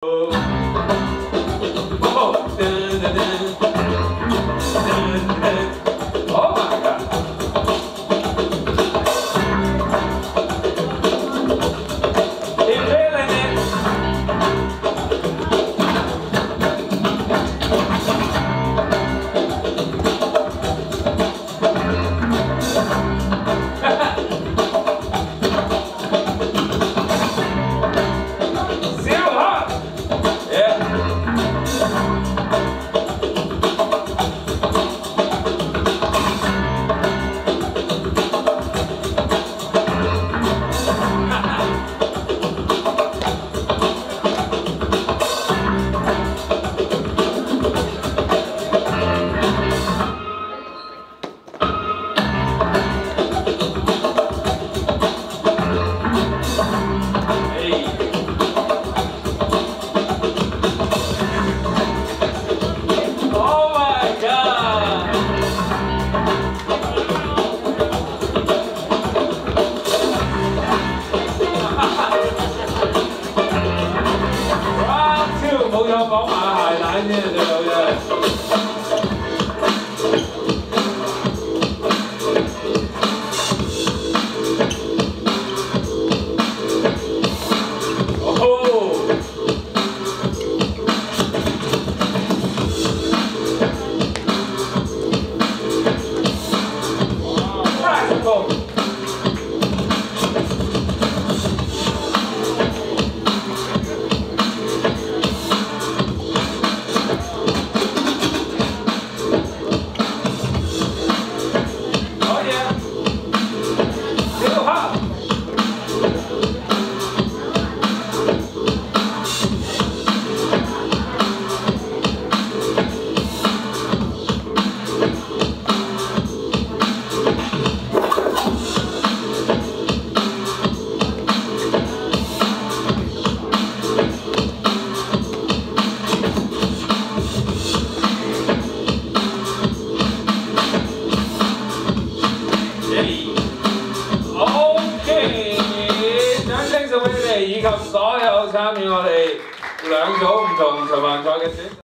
Oh my God. Keep feeling it. Zero hot. Yeah.冇有綁馬鞋帶先，最好真係。以及所有參與我哋兩組唔同循環賽嘅選手。